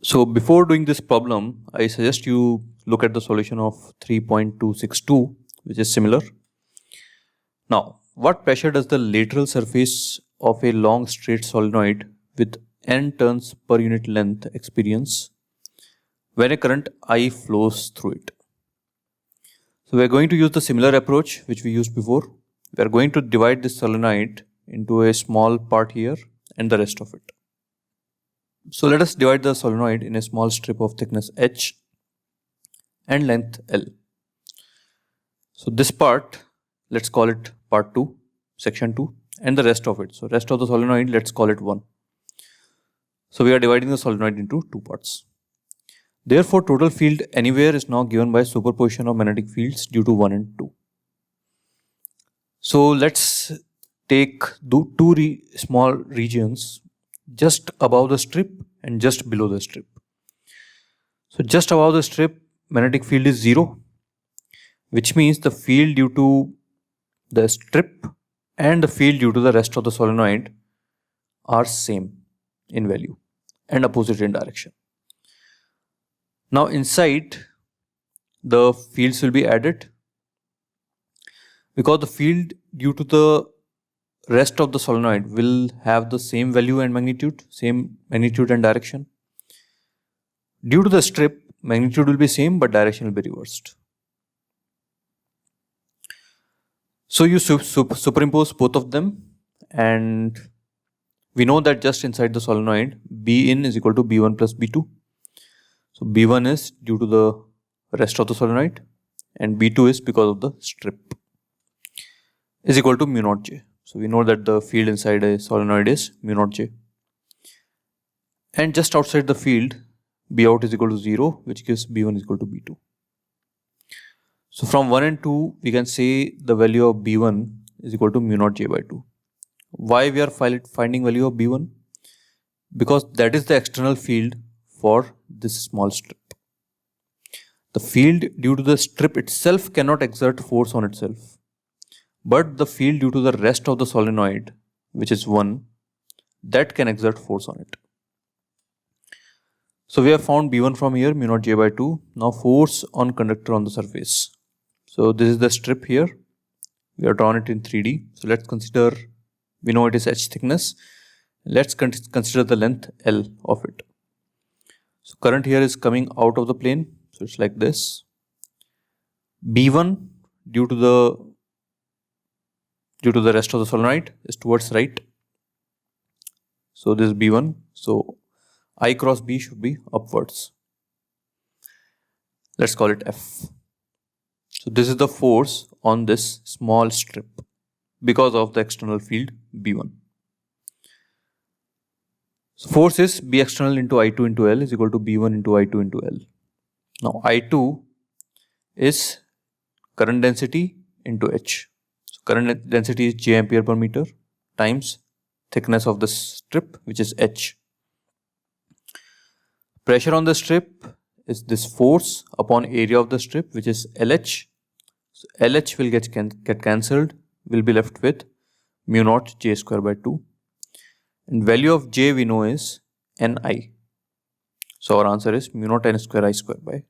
So before doing this problem, I suggest you look at the solution of 3.262, which is similar. Now, what pressure does the lateral surface of a long straight solenoid with n turns per unit length experience when a current I flows through it? So we are going to use the similar approach which we used before. We are going to divide this solenoid into a small part here and the rest of it. So let us divide the solenoid in a small strip of thickness h and length L. So this part, let's call it part 2, section 2, and the rest of it. So rest of the solenoid, let's call it 1. So we are dividing the solenoid into two parts. Therefore, total field anywhere is now given by superposition of magnetic fields due to 1 and 2. So let's take two small regions just above the strip and just below the strip. So just above the strip, magnetic field is 0, which means the field due to the strip and the field due to the rest of the solenoid are same in value and opposite in direction. Now inside, the fields will be added because the field due to the rest of the solenoid will have the same value and magnitude, and direction. Due to the strip, magnitude will be same but direction will be reversed. So you superimpose both of them, and we know that just inside the solenoid, B in is equal to B1 plus B2. So B1 is due to the rest of the solenoid and B2 is because of the strip, is equal to mu naught J. So we know that the field inside a solenoid is mu naught J. And just outside the field, B out is equal to 0, which gives B1 is equal to B2. So from 1 and 2, we can say the value of B1 is equal to mu naught J by 2. Why we are finding value of B1? Because that is the external field for this small strip. The field due to the strip itself cannot exert force on itself, but the field due to the rest of the solenoid, which is 1, that can exert force on it. So we have found B1 from here, mu naught J by 2. Now force on conductor on the surface. So this is the strip here. We have drawn it in 3D. So let's consider, we know it is h thickness. Let's consider the length L of it. So current here is coming out of the plane. So it's like this. B1 due to the rest of the solenoid is towards right. So this is B1. So I cross B should be upwards. Let's call it F. So this is the force on this small strip because of the external field B1. So force is B external into I2 into L is equal to B1 into I2 into L. Now I2 is current density into H. So current density is J ampere per meter times thickness of the strip, which is H. Pressure on the strip is this force upon area of the strip, which is LH. So LH will get cancelled. We'll be left with mu naught J square by 2. And value of J we know is Ni. So our answer is mu naught N square I square by